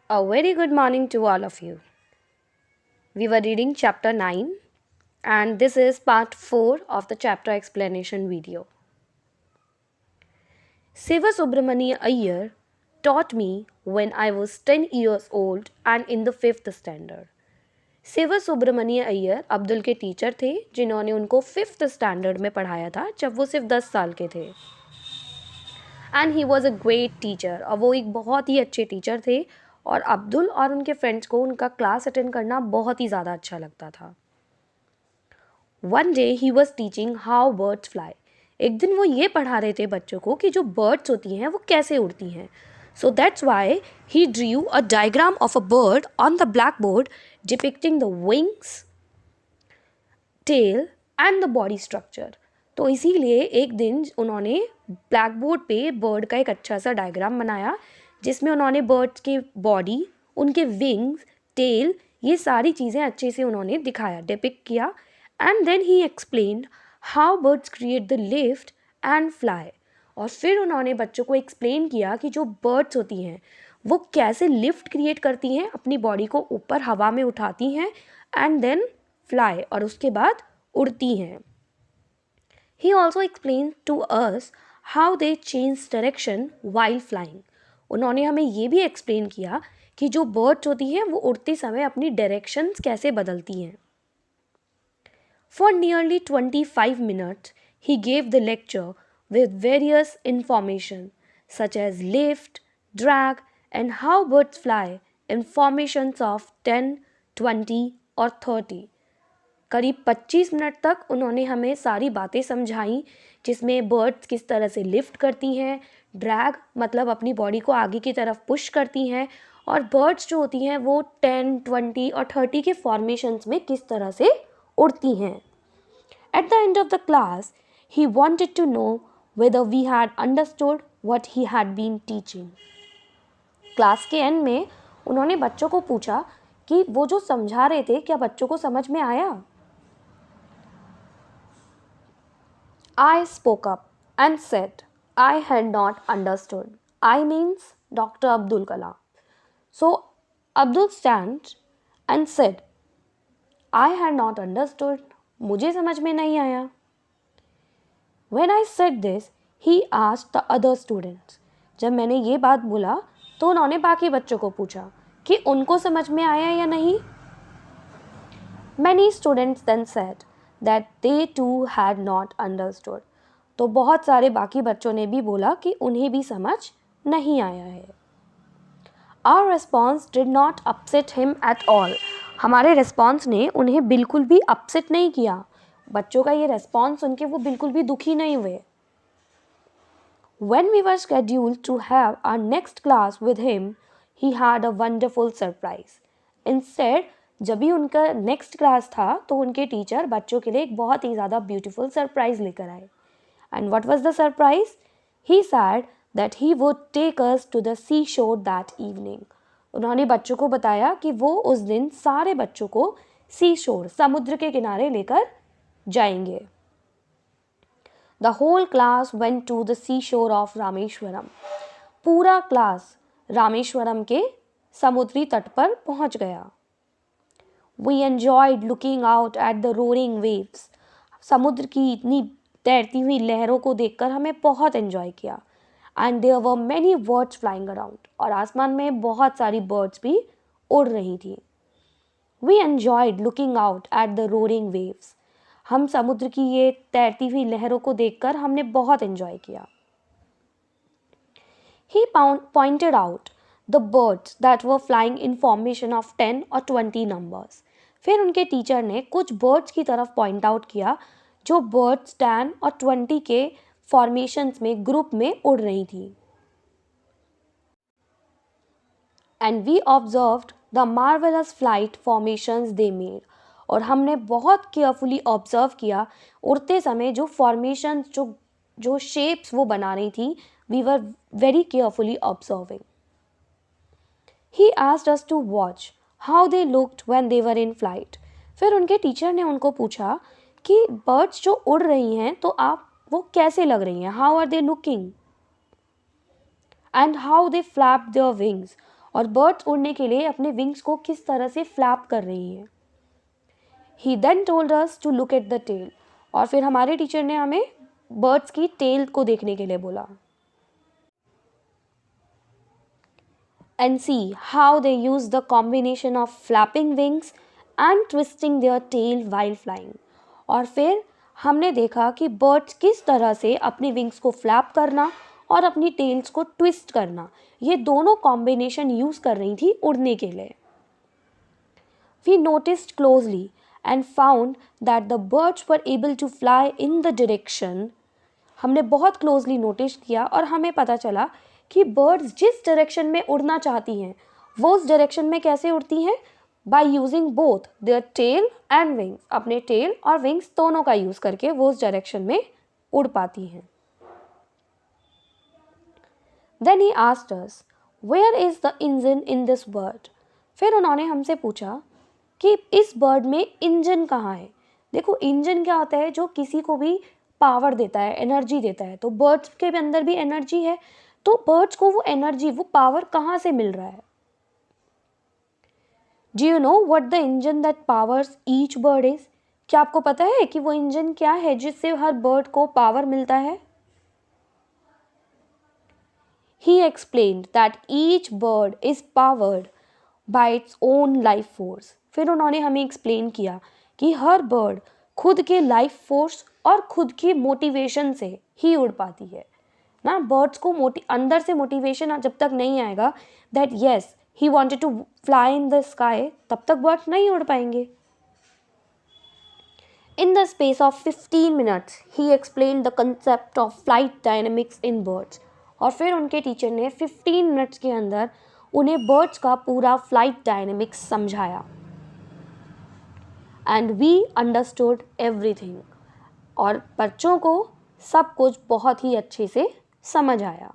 A very good morning to all of you. We were reading chapter 9 and this is part 4 of the chapter explanation video. Siva Subramania Iyer taught me when I was 10 years old and in the 5th standard. सिवा सुब्रमण्य अय्यर अब्दुल के teacher थे जिन्होंने उनको 5th standard में पढ़ाया था जब वो सिर्फ 10 साल के थे. And he was a great teacher और वो एक बहुत ही अच्छे टीचर थे और अब्दुल और उनके फ्रेंड्स को उनका क्लास अटेंड करना बहुत ही ज़्यादा अच्छा लगता था. One day he was teaching how birds fly. एक दिन वो ये पढ़ा रहे थे बच्चों को कि जो बर्ड्स होती हैं वो कैसे उड़ती हैं. So that's why he drew a diagram of a bird on the black board depicting the wings, tail and the body structure. तो इसीलिए एक दिन उन्होंने ब्लैक बोर्ड पे बर्ड का एक अच्छा सा डायग्राम बनाया जिसमें उन्होंने बर्ड्स के बॉडी, उनके विंग्स, टेल, ये सारी चीज़ें अच्छे से उन्होंने दिखाया, डिपिक्ट किया. And then he explained how birds create the lift and fly. और फिर उन्होंने बच्चों को एक्सप्लेन किया कि जो बर्ड्स होती हैं वो कैसे लिफ्ट क्रिएट करती हैं, अपनी बॉडी को ऊपर हवा में उठाती हैं एंड देन फ्लाई, और उसके बाद उड़ती हैं. He also explained to us how they change direction while flying. उन्होंने हमें ये भी एक्सप्लेन किया कि जो बर्ड्स होती हैं वो उड़ते समय अपनी डायरेक्शंस कैसे बदलती हैं. For nearly 25 minutes, he gave the lecture with various information such as lift, drag, and how birds fly in formations of 10, 20 or 30. करीब 25 मिनट तक उन्होंने हमें सारी बातें समझाई जिसमें बर्ड्स किस तरह से लिफ्ट करती हैं, ड्रैग मतलब अपनी बॉडी को आगे की तरफ पुश करती हैं, और बर्ड्स जो होती हैं वो 10, 20 और 30 के फॉर्मेशंस में किस तरह से उड़ती हैं. At the end of the class he wanted to know whether we had understood what he had been teaching. Class के एंड में उन्होंने बच्चों को पूछा कि वो जो समझा रहे थे क्या बच्चों को समझ में आया. I spoke up and said I had not understood. I means Dr. Abdul Kalam. So Abdul stands and said I had not understood. मुझे समझ में नहीं आया. When I said this, he asked the other students. जब मैंने ये बात बोला तो उन्होंने बाकी बच्चों को पूछा कि उनको समझ में आया या नहीं. Many students then said that they too had not understood. तो बहुत सारे बाकी बच्चों ने भी बोला कि उन्हें भी समझ नहीं आया है. Our response did not upset him at all. हमारे रिस्पॉन्स ने उन्हें बिल्कुल भी अपसेट नहीं किया. बच्चों का ये रिस्पॉन्स सुन के वो बिल्कुल भी दुखी नहीं हुए. When we were scheduled to have our next class with him, he had a wonderful surprise. Instead, जब भी उनका नेक्स्ट क्लास था तो उनके टीचर बच्चों के लिए एक बहुत ही ज़्यादा ब्यूटीफुल सरप्राइज लेकर आए. And what was the surprise? He said that he would take us to the seashore that evening. उन्होंने बच्चों को बताया कि वो उस दिन सारे बच्चों को सीशोर, समुद्र के किनारे लेकर जाएंगे. The whole class went to the seashore of Rameswaram. पूरा क्लास रामेश्वरम के समुद्री तट पर पहुंच गया. We enjoyed looking out at the roaring waves. समुद्र की इतनी तैरती हुई लहरों को देखकर हमें बहुत एंजॉय किया. And there were many birds flying around. और आसमान में बहुत सारी बर्ड्स भी उड़ रही थी. We enjoyed looking out at the roaring waves. हम समुद्र की ये तैरती हुई लहरों को देखकर हमने बहुत एंजॉय किया. He pointed out the birds that were flying in formation of 10 और 20 नंबर्स. फिर उनके टीचर ने कुछ बर्ड्स की तरफ पॉइंट आउट किया जो बर्ड्स 10 और 20 के फॉर्मेशंस में ग्रुप में उड़ रही थी. And we observed the marvellous flight formations they made. और हमने बहुत केयरफुली ऑब्जर्व किया उड़ते समय जो फॉर्मेशंस, जो शेप्स वो बना रही थी. We were very carefully observing. He asked us to watch how they looked when they were in flight. फिर उनके टीचर ने उनको पूछा कि बर्ड्स जो उड़ रही हैं तो आप वो कैसे लग रही हैं, how are they looking, and how they flap their wings. और बर्ड्स उड़ने के लिए अपने विंग्स को किस तरह से फ्लैप कर रही हैं। He then told us to look at the tail, और फिर हमारे टीचर ने हमें बर्ड्स की टेल को देखने के लिए बोला। And see how they use the combination of flapping wings and twisting their tail while flying. और फिर हमने देखा कि बर्ड्स किस तरह से अपनी विंग्स को फ्लैप करना और अपनी टेल्स को ट्विस्ट करना, ये दोनों कॉम्बिनेशन यूज कर रही थी उड़ने के लिए। We noticed closely and found that the birds were able to fly in the direction. हमने बहुत क्लोजली नोटिस किया और हमें पता चला कि बर्ड्स जिस डायरेक्शन में उड़ना चाहती हैं वो उस डायरेक्शन में कैसे उड़ती हैं, by using both their tail and wings. अपने टेल और विंग्स दोनों का यूज करके वो उस डायरेक्शन में उड़ पाती हैं। Then he asked us where is the engine in this bird. फिर उन्होंने हमसे पूछा कि इस बर्ड में इंजन कहाँ है। देखो, इंजन क्या होता है, जो किसी को भी पावर देता है, एनर्जी देता है। तो बर्ड्स के अंदर भी एनर्जी है, तो बर्ड्स को वो एनर्जी, वो पावर कहाँ से मिल रहा है। Do you know what the engine that powers each bird is. क्या आपको पता है कि वो इंजन क्या है जिससे हर बर्ड को पावर मिलता है। ही explained that each bird is powered by its own life force. फिर उन्होंने हमें एक्सप्लेन किया कि हर बर्ड खुद के लाइफ फोर्स और खुद की मोटिवेशन से ही उड़ पाती है ना। बर्ड्स को अंदर से मोटिवेशन जब तक नहीं आएगा that yes he wanted to fly in the sky, तब तक बर्ड्स नहीं उड़ पाएंगे। In the space of 15 minutes he explain the concept of flight dynamics in birds. और फिर उनके टीचर ने 15 मिनट्स के अंदर उन्हें बर्ड्स का पूरा फ्लाइट डायनेमिक्स समझाया। एंड वी अंडरस्टूड एवरीथिंग, और बच्चों को सब कुछ बहुत ही अच्छे से समझ आया।